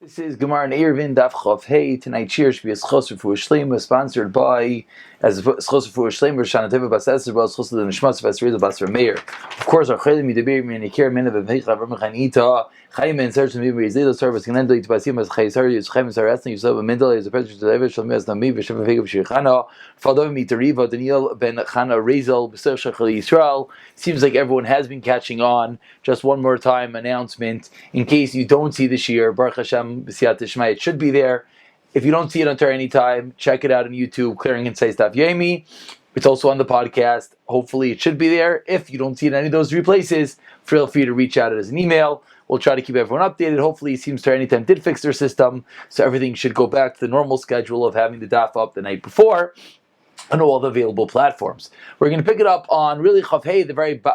This is Gemara and Eruvin Daf Yomi. Tonight, cheers be a Chosu for Shlema, sponsored by as Chosu for Shlema, Shana Teva Bas as well as Chosu the Nishmas Bas Reza Bas Meir. Of course, our Chelim Yidaber Minikir Men of Veicha Ramachanita Chaim and Search and Mibri Zelo Service can end to Basim as Chaisar is Chaim Sarasni Yusuf Mendel is a president to David Shalmi as Nami Vishav Vegab Shirchana Fadov Mitariva Daniel Ben Chana Rezel B'Ser Shachal Yisrael. Seems like everyone has been catching on. Just one more time announcement in case you don't see this year. Baruch Hashem. It should be there. If you don't see it until any time, check it out on YouTube, Concise Daf Yomi. It's also on the podcast. Hopefully it should be there. If you don't see it in any of those three places, feel free to reach out as an email. We'll try to keep everyone updated. Hopefully it seems to Anytime did fix their system, so everything should go back to the normal schedule of having the daf up the night before on all the available platforms. We're going to pick it up on really Chaf Hey, the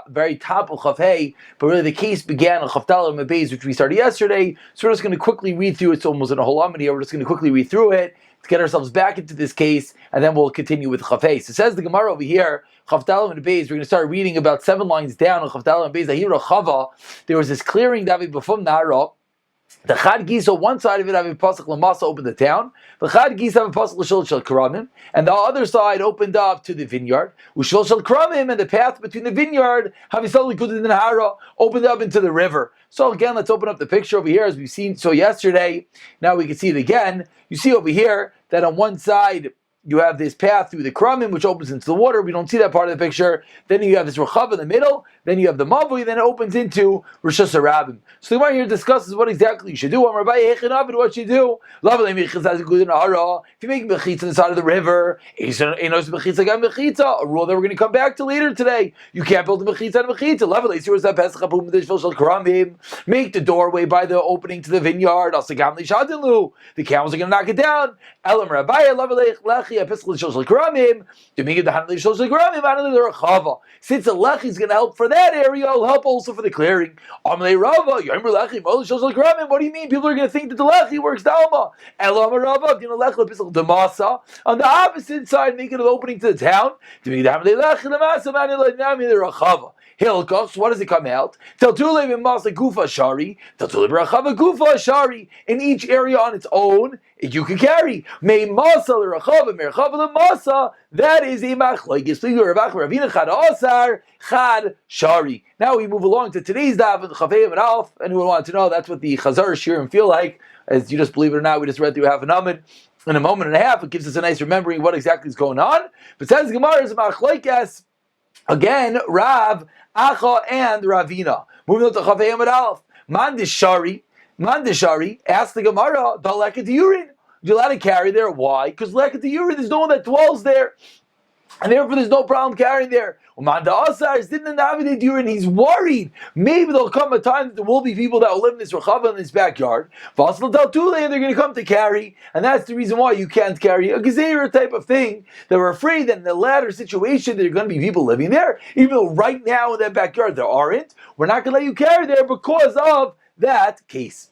very top of Chaf Hey, but really the case began on Chaf Daled Amud Beis, which we started yesterday. So we're just going to quickly read through it. It's almost in a whole Amud here. We're just going to quickly read through it to get ourselves back into this case, and then we'll continue with Chaf Hey. So it says the Gemara over here, Chaf Daled Amud Beis. We're going to start reading about 7 lines down on Chaf Daled Amud Beis. Ahira Chava. There was this clearing David B'fum Nahara. The Chad Gisa, one side of it have a pasuk Lamasa opened the town. The Chad Gisa have a pasuk L'Shol Shel Karamim, and the other side opened up to the vineyard. U'Shol Shel Karamim, and the path between the vineyard have Yisrael Likudin and Hara opened up into the river. So again, let's open up the picture over here as we've seen so yesterday. Now we can see it again. You see over here that on one side you have this path through the Kramim, which opens into the water. We don't see that part of the picture. Then you have this Rechav in the middle. Then you have the Mavui. Then it opens into Rosh Hashanah. So the Gemara here discusses what exactly you should do. What you do? If you make mechitza on the side of the river, a rule that we're going to come back to later today. You can't build a mechitza on a mechitza. Make the doorway by the opening to the vineyard. The camels are going to knock it down. Since the lechi is going to help for that area, it'll help also for the clearing. What do you mean? People are going to think that the lechi works dalma. On the opposite side, make it an opening to the town. Hilkos, what does it come out? In each area on its own, you can carry. That is a machlokes. Now we move along to today's daf and Chavei and Alf. Anyone want to know? That's what the Chazar Shirim feel like. As you just believe it or not, we just read through half an amud. In a moment and a half, it gives us a nice remembering what exactly is going on. But says Gemara is a machlokes. Again, Rav, Acha, and Ravina. Moving on to Chavei and Alf. Mandishari asked the Gemara, the leket urine. You're allowed to carry there. Why? Because leket urine, there's no one that dwells there. And therefore there's no problem carrying there. Umanda Asar is didn't navigate urine. He's worried. Maybe there'll come a time that there will be people that will live in this rechava in this backyard. And they're going to come to carry. And that's the reason why you can't carry a gezeira type of thing. That we're afraid that in the latter situation there are going to be people living there. Even though right now in that backyard there aren't. We're not going to let you carry there because of that case.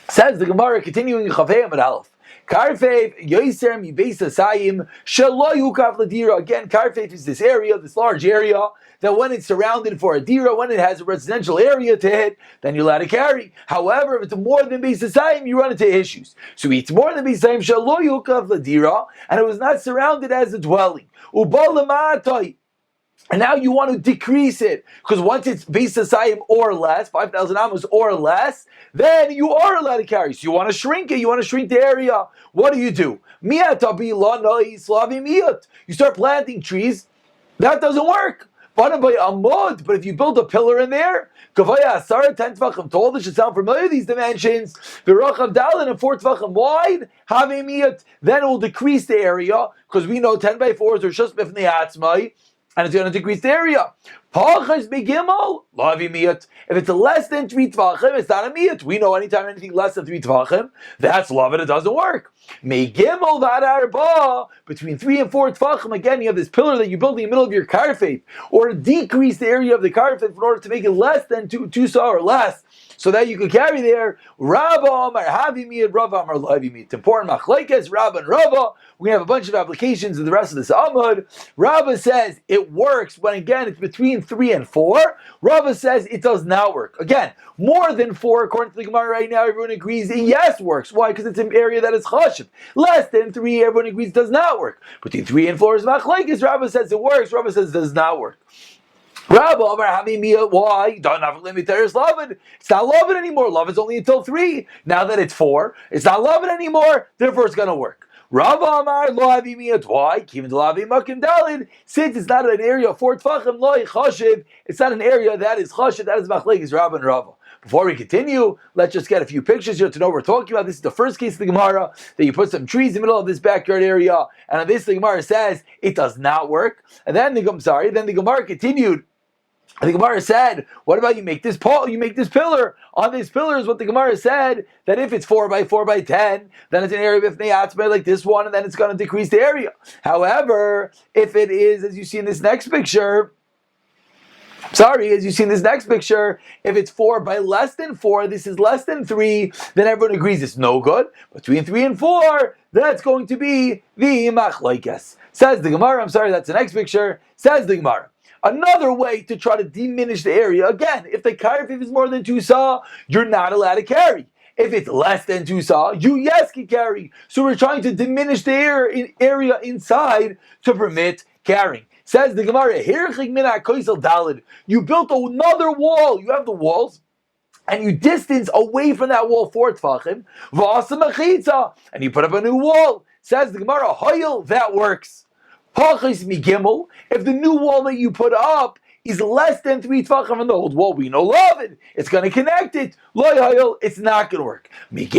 Says the Gemara continuing in Chavei Amud Aleph. Karfev Yoiser mi Beis Asayim Shelo Yukaf Ladira. Again, Karfev is this area, this large area that when it's surrounded for a dira, when it has a residential area to hit, then you're allowed to carry. However, if it's more than Beis Asayim, you run into issues. So it's more than Beis Asayim Shelo Yukaf Ladira, and it was not surrounded as a dwelling. Ubalamatoi. And now you want to decrease it, because once it's Beis Asayim or less, 5,000 amos or less, then you are allowed to carry. So you want to shrink it, you want to shrink the area. What do? You start planting trees, that doesn't work. But if you build a pillar in there, 10 tvachim tall, this should sound familiar, these dimensions, v'rochav daled and 4 tvachim wide, then it will decrease the area, because we know 10 by 4s are just bifnei atzmai, and it's going to decrease the area. If it's less than 3 tvachim, it's not a miyat. We know anytime anything less than 3 tvachim, that's love it doesn't work. Between 3 and 4 tvachim, again, you have this pillar that you build in the middle of your karfet, or decrease the area of the karfet in order to make it less than 2 saw or less. so that you could carry there. Rabba Amar Havi Miyat, Rabba Amar Lavi Miyat. Important machlekes, Rabba and Rabba. We have a bunch of applications in the rest of this Amud. Rabba says it works when, again, it's between 3 and 4. Rabba says it does not work. Again, more than 4, according to the Gemara right now, everyone agrees it yes works. Why? Because it's an area that is chashiv. Less than 3, everyone agrees it does not work. Between 3 and 4 is machlekes. Rabba says it works. Rabba says it does not work. Rabba Amar Havi Miyat, why? It's not loving anymore. Love is only until 3. Now that it's 4, it's not loving anymore. Therefore, it's going to work. Rabba Amar Lo Havi Miyat, why? Kivin Lo Havi Makim Dalid. Since it's not an area of 4 Tfachim, Lo Chashiv. It's not an area that is Chashiv. That is machlekes Rabba and Rabba. Before we continue, let's just get a few pictures here to know what we're talking about. This is the first case of the Gemara, that you put some trees in the middle of this backyard area, and on this the Gemara says it does not work. And then the Gemara continued. And the Gemara said, what about you make this pole, you make this pillar? On this pillar is what the Gemara said, that if it's 4 by 4 by 10, then it's an area of Ifnei like this one, and then it's going to decrease the area. However, if it is, as you see in this next picture, if it's 4 by less than 4, this is less than 3, then everyone agrees it's no good. Between 3 and 4, that's going to be the machlokes. Says the Gemara, that's the next picture, says the Gemara. Another way to try to diminish the area, again, if the carry, if it's more than 2 saw, you're not allowed to carry. If it's less than 2 saw, you yes can carry. So we're trying to diminish the area inside to permit carrying. Says the Gemara, you built another wall. You have the walls, and you distance away from that wall 4 tfachim, and you put up a new wall. Says the Gemara, hoyel, that works. If the new wall that you put up is less than 3 tfachim from the old wall, we know love it. It's going to connect it. It's not going to work. This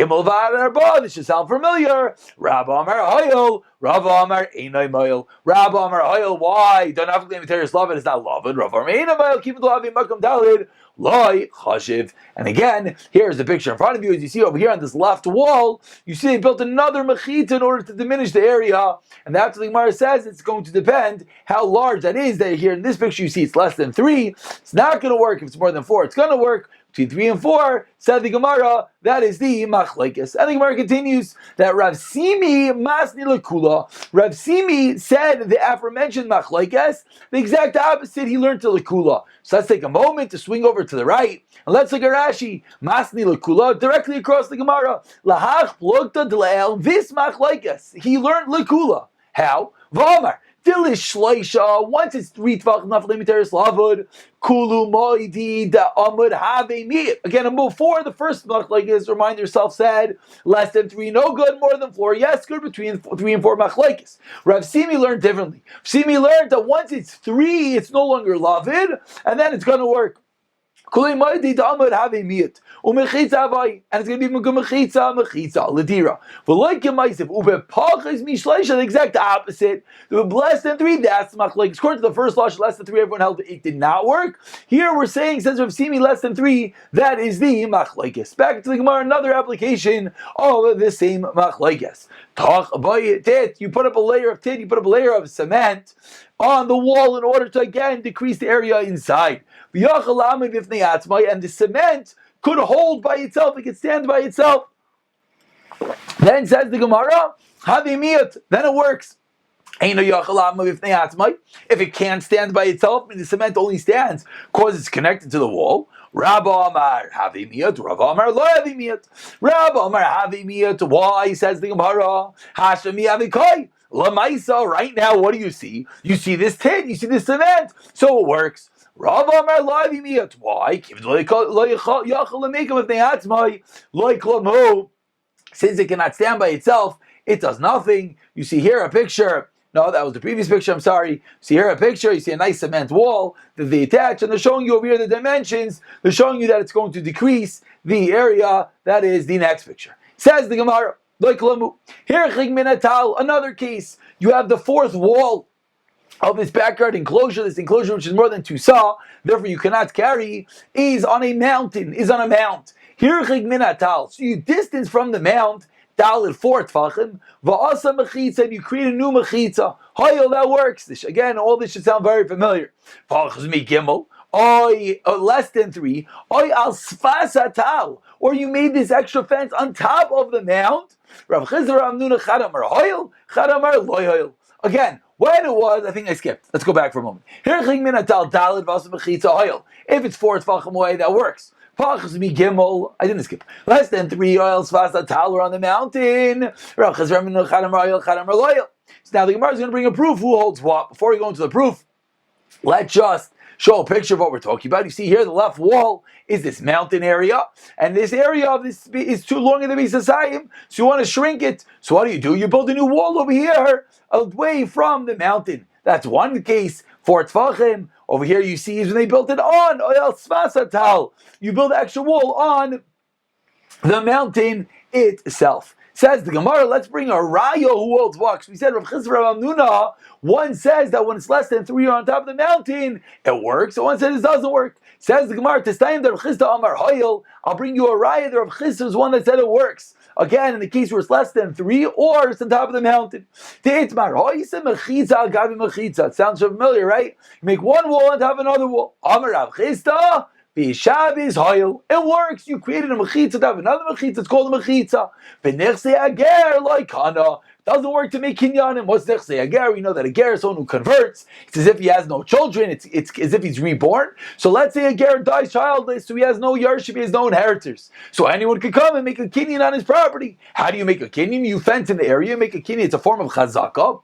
should sound familiar. Rabba Amar Hayel. Rabba Amar Einay Mayel. Rabba Amar Hayel. Why? Don't have to materials love it. It's not love it. Rabba Amar Einay Mayel. Keep it loving. Makam Dalid. Loi chashiv. And again, here's the picture in front of you. As you see over here on this left wall, you see they built another mechita in order to diminish the area. And that's what the Gemara says. It's going to depend how large that is. That here in this picture you see it's less than 3. It's not going to work. If it's more than 4, it's going to work. Between 3 and 4, said the Gemara, that is the machlekes. And the Gemara continues that Rav Simi masni lekula. Rav Simi said the aforementioned machlekes, the exact opposite he learned to lekula. So let's take a moment to swing over to the right, and let's look at Rashi. Masni lekula, directly across the Gemara. Lahach plugta d'le'el vis machlekes. He learned lekula. How? V'amar. Once it's 3 tvachim naflim teres lavud, kulu moidi da amud have miyat. Again, before the first machlekes, remind yourself, said less than 3, no good. More than 4, yes, good. Between 3 and 4 machlekes. Rav Simi learned differently. Simi learned that once it's 3, it's no longer lavid, and then it's going to work. And it's going to be mechitza ledira. The exact opposite. Less than 3, that's machlekes. According to the first law, less than 3, everyone held it did not work. Here we're saying, since Rav Simi less than 3, that is the machlekes. Back to the Gemara, another application of the same machlekes. You put up a layer of tin, you put up a layer of cement on the wall in order to again decrease the area inside. And the cement could hold by itself, it could stand by itself. Then says the Gemara, then it works. If it can't stand by itself, and the cement only stands because it's connected to the wall. Rabba Amar Havimiyat, Rabba Amar Lo Havimiyat. Rabba Amar Havimiyat, why, says the Gemara, Hashemi Avikai. Lamaisa, right now, what do you see? You see this tin, you see this cement, so it works. Rabba Amar Lo Havimiyat, why? Since it cannot stand by itself, it does nothing. You see here a picture. No, that was the previous picture, I'm sorry. See here a picture, you see a nice cement wall that they attach, and they're showing you over here the dimensions. They're showing you that it's going to decrease the area. That is the next picture. Says the Gemara, here another case. You have the 4th wall of this backyard enclosure, this enclosure which is more than 2 saw, therefore you cannot carry, is on a mountain, is on a mount. Here so you distance from the mount, Dalit 4 tfachim, va'asa mechitza, and you create a new mechitza. Hayel, that works. Again, all this should sound very familiar. V'achaz mi gimel, less than 3, oy al sfasatal, or you made this extra fence on top of the mount. Rav Chizra Rav Nuna Chadamar Hoil, Chadamar Loy Hoil. Again, when it was, I think I skipped. Let's go back for a moment. If it's 4 tefachim away, that works. I didn't skip. Less than 3 oil sfasatal, or on the mountain. Rav Chizra Rav Nuna Chadamar Hoil, Chadamar Loyal. So now the Gemara is going to bring a proof. Who holds what? Before we go into the proof, let's just show a picture of what we're talking about. You see here, the left wall is this mountain area, and this area of this is too long in the base of Sayim, so you want to shrink it. So what do? You build a new wall over here, away from the mountain. That's one case. 4 tefachim. Over here you see is when they built it on Oyel Svasatal. You build an extra wall on the mountain itself. Says the Gemara, let's bring a Raya who holds what? We said Rav Chizra Rav Nuna, one says that when it's less than 3 on top of the mountain, it works, and one says it doesn't work. Says the Gemara, Testayim that Rav Chizra Amar Hoyel, I'll bring you a Raya, the Rav Chizra is one that said it works. Again, in the case where it's less than 3 or it's on top of the mountain. It sounds familiar, right? You make one wall on top of another wall. Amar Rav Chizra, it works. You created a mechitza, have another mechitza, it's called a mechitza. Doesn't work to make kinyanim. What's nechse ager? We know that a ger is someone who converts. It's as if he has no children. It's as if he's reborn. So let's say a ger dies childless, so he has no yarshim, he has no inheritors. So anyone could come and make a kinyan on his property. How do you make a kinyan? You fence in the area, you make a kinyan. It's a form of chazakah.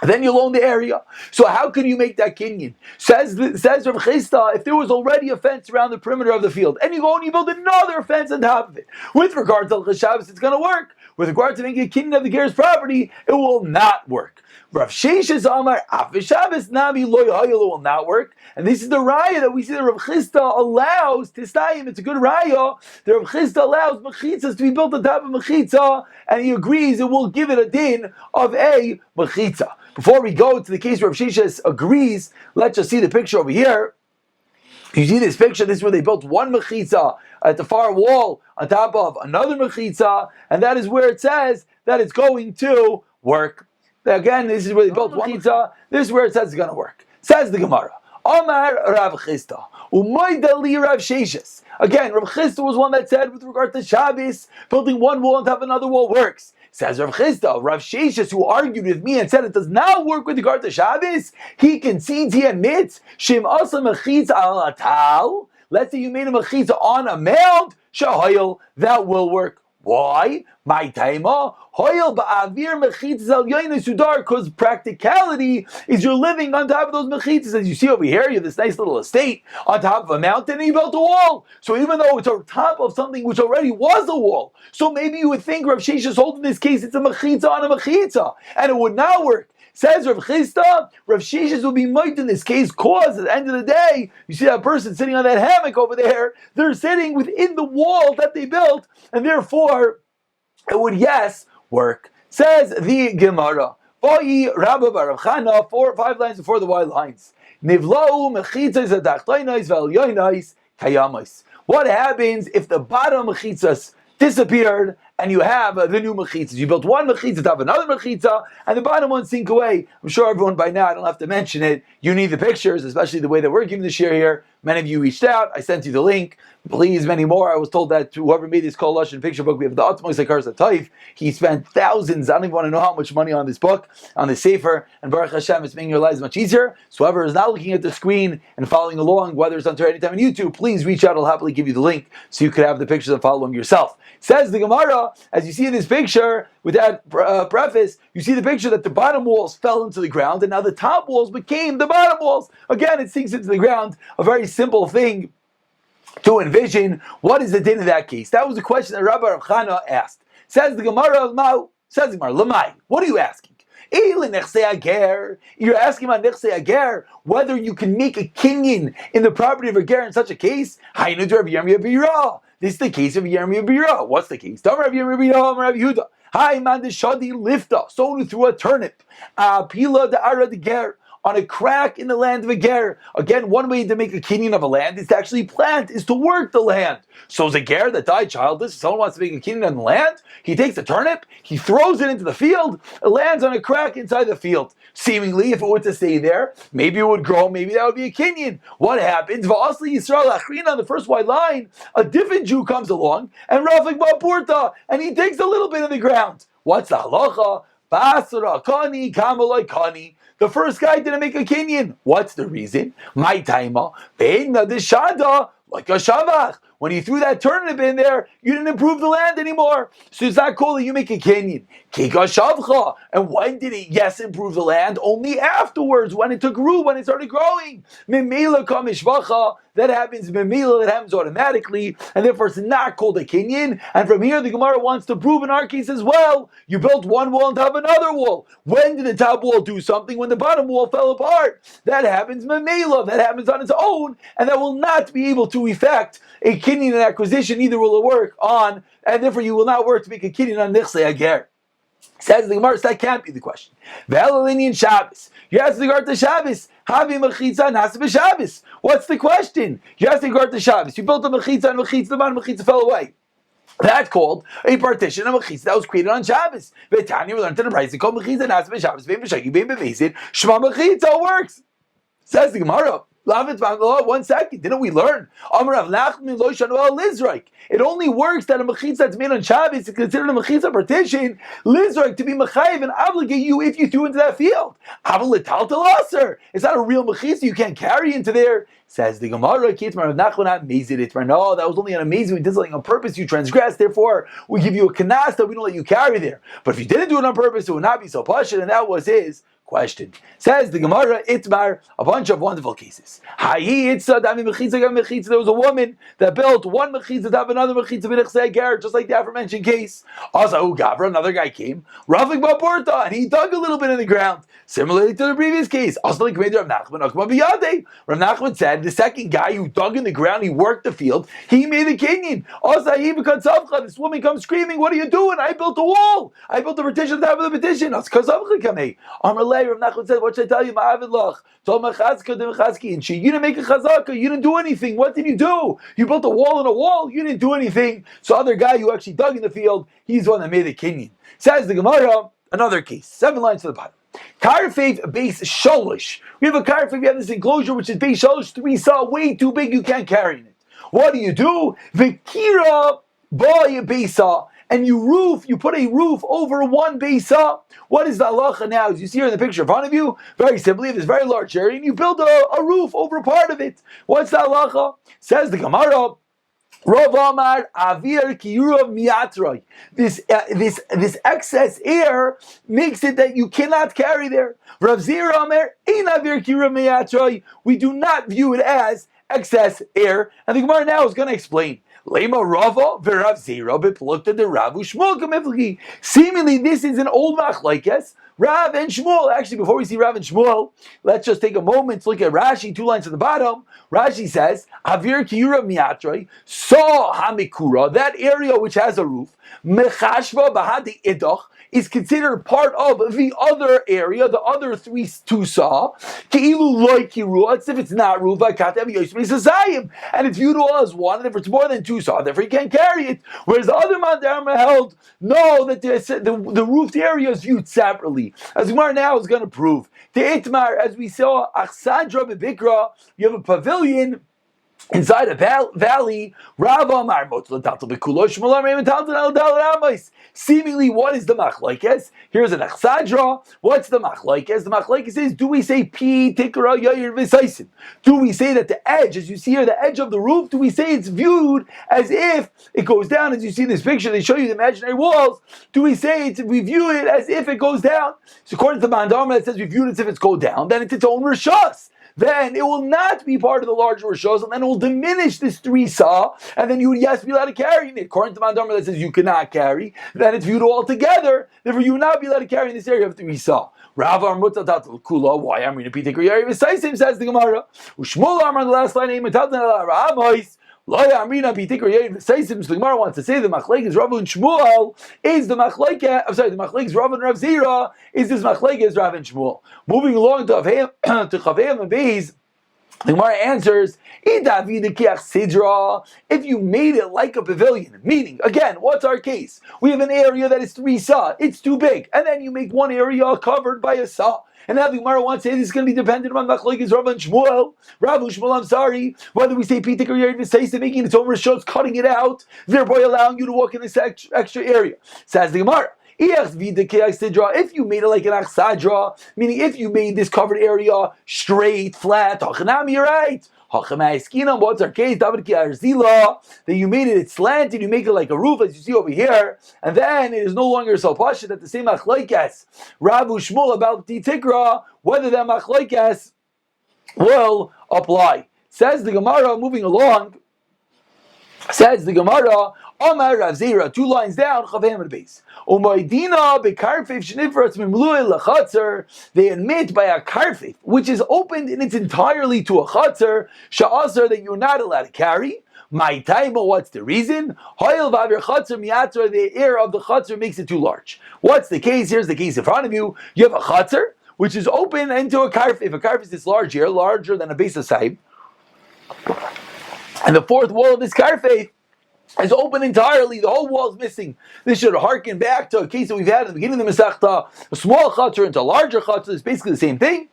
Then you'll own the area. So how can you make that kinyan? Says Rav Chista, if there was already a fence around the perimeter of the field, and you go and you build another fence on top of it, with regard to Shabbos, it's going to work. With regard to making a kinyan of the ger's property, it will not work. Rav Sheshes Amar, Shabbos Nabi Loy Hayel will not work. And this is the raya that we see that Rav Chista allows Tistayim. It's a good raya. The Rav Chista allows mechitzas to be built on top of mechitza, and he agrees it will give it a din of a mechitza. Before we go to the case where Rav Sheshes agrees, let's just see the picture over here. You see this picture, this is where they built one mechitza at the far wall on top of another mechitza, and that is where it says that it's going to work. Again, this is where they built one mechitza, this is where it says it's going to work. Says the Gemara, Amar Rav Chista, Umaydali Rav Sheshes. Again, Rav Chista was one that said with regard to Shabbos, building one wall on top of another wall works. Says Rav Chista, Rav Sheshes, who argued with me and said it does not work with regard to Shabbos, he concedes, he admits, Shem Asa Mechitza al Atal. Let's say you made a mechitza on a mound, Shahayel, that will work. Why? My taima, Hoyel ba'avir mechitzas al yoyin sudar, because practicality is you're living on top of those mechitzas. As you see over here, you have this nice little estate on top of a mountain, and you built a wall. So even though it's on top of something which already was a wall, so maybe you would think Rav Sheshes holds in this case it's a mechitza on a mechitza, and it would not work. Says Rav Chista, Rav Sheshes will be might in this case, cause at the end of the day, you see that person sitting on that hammock over there, they're sitting within the wall that they built, and therefore it would, yes, work. Says the Gemara, Vayi Rabba Bar Chana, 4 or 5 lines before the white lines. Nivlau mechitzas adachtoinais ve'elyoinais kayamais. What happens if the bottom mechitzas disappeared and you have the new mechitzas? You built one mechitza to have another mechitza, and the bottom one sink away. I'm sure everyone by now, I don't have to mention it, you need the pictures, especially the way that we're giving the share here. Many of you reached out, I sent you the link. Please, many more. I was told that whoever made this Kol Lashon picture book, we have the Atmos Hakaras Taif. He spent thousands, I don't even want to know how much money on this book, on the Sefer, and Baruch Hashem, it's making your lives much easier. So whoever is not looking at the screen and following along, whether it's on anytime on YouTube, please reach out, I'll happily give you the link so you could have the pictures and follow along yourself. Says the Gemara, as you see in this picture, with that preface, you see the picture that the bottom walls fell into the ground, and now the top walls became the bottom walls. Again, it sinks into the ground, a very simple thing to envision. What is the din in that case? That was the question that Rabbi Rav Chana asked. Says the Gemara, Lamai, what are you asking? You're asking about nechse ager, whether you can make a kinyan in the property of a ger in such a case. This is the case of Yirmiyah Bira. What's the case? Hi, man, the shadi lifta, someone who threw a turnip. Pila the ara the ger on a crack in the land of a ger. Again, one way to make a kinyan of a land is to actually plant, is to work the land. So as a ger that died childless, if someone wants to make a kinyan on the land, he takes a turnip, he throws it into the field, it lands on a crack inside the field. Seemingly, if it were to stay there, maybe it would grow, maybe that would be a kinyan. What happens? V'asli Yisrael Achrina, on the first white line, a different Jew comes along, and Rafik Ba'purta, and he takes a little bit of the ground. What's the halacha? Basara kani kamaloi kani. The first guy didn't make a kinyan. What's the reason? My taima beina deshada like a shavach. When you threw that turnip in there, you didn't improve the land anymore. So it's not cool that you make a kinyan. Kika shavcha. And when did it, yes, improve the land? Only afterwards, when it took root, when it started growing. Memela kamishvacha. That happens, memela, that happens automatically, and therefore it's not called a kinyan. And from here, the Gemara wants to prove in our case as well. You built one wall on top of another wall. When did the top wall do something? When the bottom wall fell apart. That happens, memela. That happens on its own, and that will not be able to effect a kinyan and acquisition. Neither will it work on, and therefore you will not work to make a kinyan on nichsei ager. Says the Gemara, that can't be the question. Ve'elalinian Shabbos. You ask the Gemara to Shabbos. Havi mechitza nasa b'Shabbos. What's the question? You ask the Gemara to Shabbos. You built a mechitza and the bottom mechitza fell away. That's called a partition of mechitza that was created on Shabbos. Ve'tani, we learned in the price. They call mechitza nasa b'Shabbos. Ve'im b'shagi, ve'im b'vezid. Shema mechitza works. Says the Gemara. 1 second. Didn't we learn? It only works that a mechitza that's made on Shabbos is considered a mechitza partition, lizrak, to be mechayiv and obligate you if you threw into that field. It's not a real mechitza you can't carry into there. Says the Gemara, no, that was only an amazing. We did something on purpose, you transgressed, therefore we give you a kanas that we don't let you carry there. But if you didn't do it on purpose, it would not be so pashut, and that was his question. Says the Gemara, Itmar, a bunch of wonderful cases. There was a woman that built one mechitza to have another mechitza, just like the aforementioned case. Also, Gavra, another guy came, Rafik Ba'purta, and he dug a little bit in the ground. Similarly to the previous case. Also, like Rav Nachman said, the second guy who dug in the ground, he worked the field, he made a kinyan. Also, this woman comes screaming, what are you doing? I built a wall. I built a petition on top of the petition. Rav Nachman said, what should I tell you? And you didn't make a chazaka, you didn't do anything. What did you do? You built a wall in a wall, you didn't do anything. So other guy who actually dug in the field, he's the one that made the kinyan. Says the Gemara, another case, 7 lines to the bottom. Karfev base sholish. We have a karfev, we have this enclosure which is base sholish, 3 saw, way too big, you can't carry it. What do? Vikira boy base saw. And you put a roof over one besa. What is the halacha now? As you see here in the picture in front of you, very simply, if it's a very large area, and you build a roof over a part of it. What's the halacha? Says the Gemara, Rav Amar Avir Kiyurav Miatroy. This excess air makes it that you cannot carry there. Rav Zira Amar Ein Avir Kiyurav Miatroy. We do not view it as excess air. And the Gemara now is going to explain. Lema Rava v'Rav Zira beplukta de Rav u'Shmuel kamivli. Seemingly, this is an old machlokes, Rav and Shmuel. Actually, before we see Rav and Shmuel, let's just take a moment to look at Rashi. 2 lines at the bottom. Rashi says, "Avir kiyura miatroi saw hamikura." That area which has a roof, mechashva bahadi idoch, is considered part of the other area, the other 2 saw. Keilu loy kirua. It's if it's not roof, and it's viewed all as one. And if it's more than 2 saw, therefore you can't carry it. Whereas the other Mandarma held, no, that the roofed area is viewed separately. As Gemara now is going to prove. The Itmar, as we saw, Achsadra bebikra, you have a pavilion inside a valley. Seemingly, what is the machlokes? Here's an achsadra. What's the machlokes? The machlokes is, do we say pi tikra yair v'saisim? Do we say that the edge, as you see here, the edge of the roof, do we say it's viewed as if it goes down? As you see this picture, they show you the imaginary walls. Do we say we view it as if it goes down? So according to the Mandarma, it says we view it as if it's go down. Then it's its own rishas. Then it will not be part of the larger rishos, and then it will diminish this 3 saw, and then you would, yes, be allowed to carry it. According to Mandarma that says you cannot carry, then it's viewed all together, therefore you would not be allowed to carry in this area of 3 saw. Rav Armut Tatal Kula, why I'm reading Peter Yari Vesaisim, says the Gemara. Ushmul Amar on the last line, The Gemara wants to say the machlekes Rav and Shmuel is the machlekes. I'm sorry, the machlekes Rav and Rav Zira is this machlekes Rav and Shmuel. Moving along to Chaveim and Beis, the Gemara answers, if you made it like a pavilion, meaning, again, what's our case? We have an area that is 3 sa, it's too big, and then you make one area covered by a sa. And now the Gemara wants to say this is going to be dependent on machlekes Rav and Shmuel. Rav and Shmuel, I'm sorry, whether we say Pitik or Yerid V'Seisa, making its own rishos, cutting it out, thereby allowing you to walk in this extra area. Says the Gemara, if you made it like an achsadra, meaning if you made this covered area straight, flat, you're right. What's our case? That you made it slanted, you make it like a roof, as you see over here, and then it is no longer so pashut that the same machlekes Rav Shmuel about the tikra, whether that machlekes will apply. Says the Gemara, moving along. Says the Gemara, Amar Rav Zira, 2 lines down, Chaveim and Beis. Umaydina bekarfif shnifratz mimluei lachatzer. They admit by a karfif, which is opened in its entirely to a chatzer, sha'aser, that you're not allowed to carry. My taima, what's the reason? Hoyel v'avir chatzer miatzer, the air of the chatzer makes it too large. What's the case? Here's the case in front of you. You have a chatzer, which is open into a karfif. If a karfif is this large here, larger than a base of sahib, and the fourth wall of this karfif is open entirely, the whole wall is missing. This should harken back to a case that we've had at the beginning of the Masechta, a small chutzner into a larger chutzner. It's basically the same thing.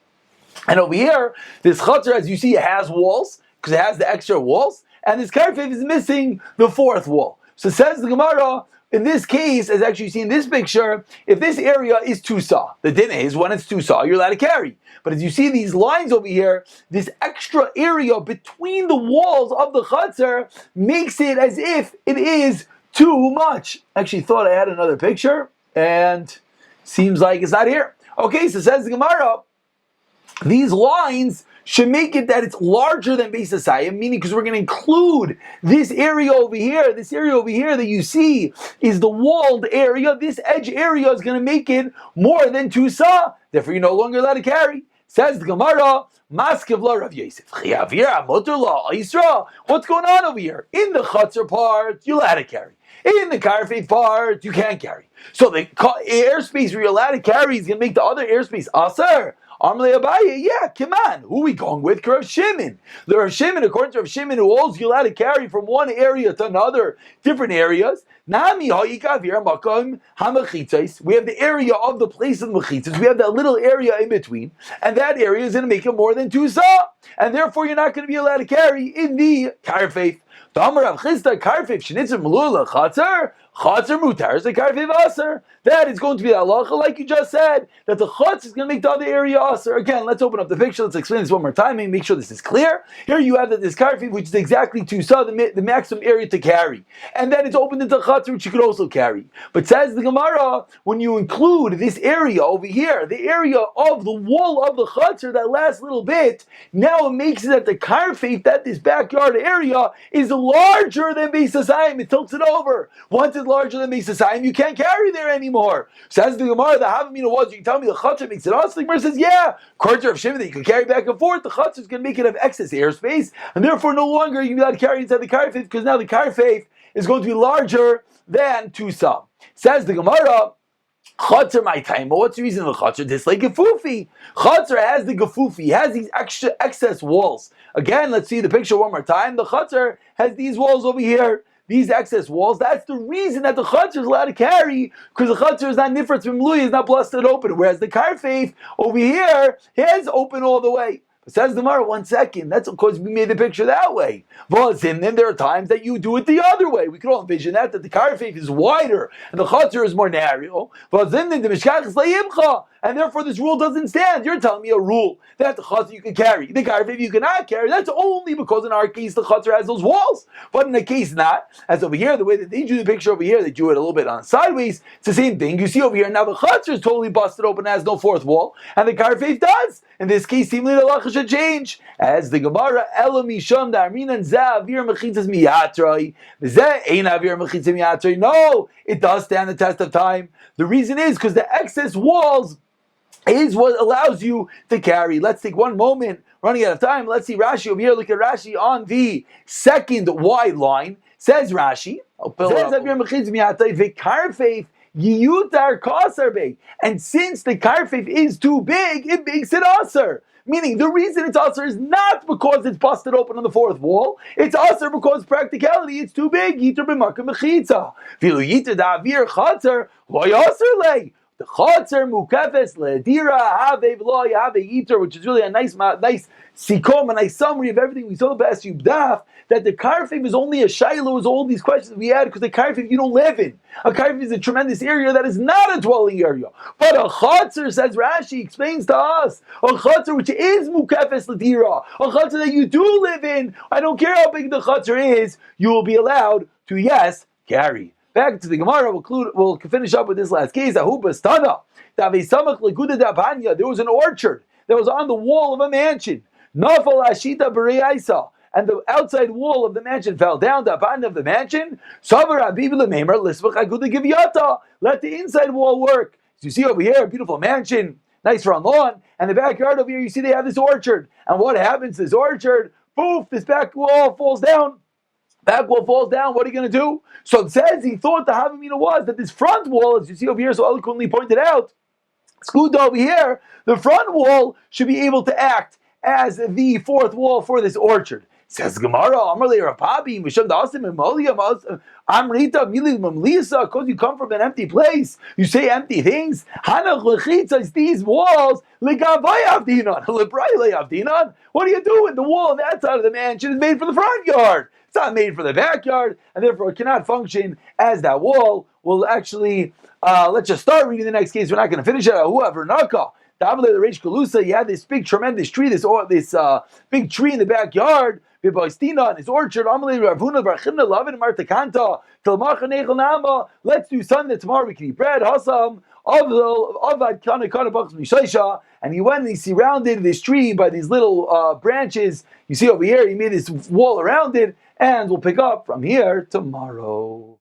And over here, this chutzner, as you see, it has walls, because it has the extra walls, and this karfif is missing the fourth wall. So says the Gemara, in this case, as actually you see in this picture, if this area is 2 sa, the din is when it's 2 sa, you're allowed to carry. But as you see these lines over here, this extra area between the walls of the chutzner makes it as if it is too much. Actually thought I had another picture, and seems like it's not here. Okay, so says the Gemara, these lines should make it that it's larger than Beis Hasayim, meaning because we're going to include this area over here that you see is the walled area. This edge area is going to make it more than 2 sa. Therefore, you're no longer allowed to carry. Says the Gemara, Maskevla Rav Yosef. What's going on over here? In the chutzner part, you're allowed to carry. In the karfif part, you can't carry. So the airspace where you're allowed to carry is going to make the other airspace aser. Amle Abaye, yeah, come on. Who are we going with? Rav Shimon. The Rav Shimon, according to Rav Shimon, who holds you allowed to carry from one area to another, different areas. Nami ha'ikavir makom hamachitzos. We have the area of the place of the mechitzos. We have that little area in between, and that area is going to make it more than 2 sa, and therefore you're not going to be allowed to carry in the karfif. That is going to be the halacha, like you just said, that the chutz is going to make the other area aser. Again, let's open up the picture. Let's explain this one more time and make sure this is clear. Here you have that this karfif, which is exactly 2 sa, the maximum area to carry, and then it's opened into chutz, which you could also carry. But says the Gemara, when you include this area over here, the area of the wall of the chutz, that last little bit, now it makes it that the karfif, that this backyard area, is larger than Beis Hasayim. It tilts it over. Once it's larger than Beis Hasayim, you can't carry there anymore. Says the Gemara, the Havamina was, you can tell me the chutzner makes it us? The Gemara says, yeah, according to Rav Shimon, that you can carry back and forth, the chutzner is going to make it have excess airspace, and therefore no longer you can be allowed to carry inside the karfif, because now the karfif is going to be larger than 2 sa. Says the Gemara, Chatzar my time. But what's the reason of the chatzar? This like gefufi. Chatzar has the gefufi, has these extra excess walls. Again, let's see the picture one more time. The chatzar has these walls over here, these excess walls. That's the reason that the chatzar is allowed to carry, because the chatzar is not nifratz b'mlui, is not blasted open. Whereas the karfif over here is open all the way. But says the Gemara, 1 second. That's of course we made the picture that way. But then there are times that you do it the other way. We could all envision that the karfif is wider and the chatzar is more narrow. But then the mishkach is le'imcha, and therefore this rule doesn't stand. You're telling me a rule that the chatzar you can carry, the karfif you cannot carry. That's only because in our case the chatzar has those walls. But in the case not, as over here, the way that they drew the picture over here, they drew it a little bit on sideways. It's the same thing. You see over here now the chatzar is totally busted open, has no fourth wall, and the karfif does. In this case, seemingly the halacha should change. As the Gemara, Ela misham da'arminan zeh avir mechitzas miyatroi, zeh ein avir mechitzas miyatroi. No, it does stand the test of time. The reason is because the excess walls is what allows you to carry. Let's take one moment running out of time. Let's see Rashi over here. Look at Rashi on the second wide line. Says Rashi, and since the karfif is too big, it makes it aser. Meaning, the reason it's aser is not because it's busted open on the fourth wall. It's aser because practicality, it's too big. Yiter b'makom mechitza. V'lu yiter da'avir chatzer, lo yaser lei. The chatzer mukafes le'dira have v'lo have yiter, which is really a nice sikom, a nice summary of everything we saw past Daf. That the karfif is only a shiloh, is all these questions we had, because the karfif you don't live in. A karfif is a tremendous area that is not a dwelling area. But a chatzar, says Rashi, explains to us, a chatzar which is mukafes ladira, a chatzar that you do live in, I don't care how big the chatzar is, you will be allowed to, yes, carry. Back to the Gemara, we'll finish up with this last case. There was an orchard that was on the wall of a mansion. Nafal ashita b'reyaisa. And the outside wall of the mansion fell down, the bottom of the mansion. Let the inside wall work. So you see over here, a beautiful mansion, nice front lawn, and the backyard over here, you see they have this orchard. And what happens to this orchard? Poof, this back wall falls down. Back wall falls down, what are you going to do? So it says he thought the Havamina was that this front wall, as you see over here, so eloquently pointed out, Scuda over here, the front wall should be able to act as the fourth wall for this orchard. Says Gemara, Amarle Rapabi, Misham Dasim and Molia, Amrita, Mili Mamlisa, because you come from an empty place, you say empty things. Hanach Lechitza, these walls, Legavai Avdinan, Lebrai Avdinan. What do you do with the wall on that side of the mansion? It's made for the front yard. It's not made for the backyard, and therefore it cannot function as that wall. Will actually, let's just start reading the next case. We're not going to finish it. Whoever, Naka. The Reish Kalusa, you had this big, tremendous tree, this big tree in the backyard. Let's do something that tomorrow we can eat bread. And he went and he surrounded this tree by these little branches. You see over here, he made this wall around it, and we'll pick up from here tomorrow.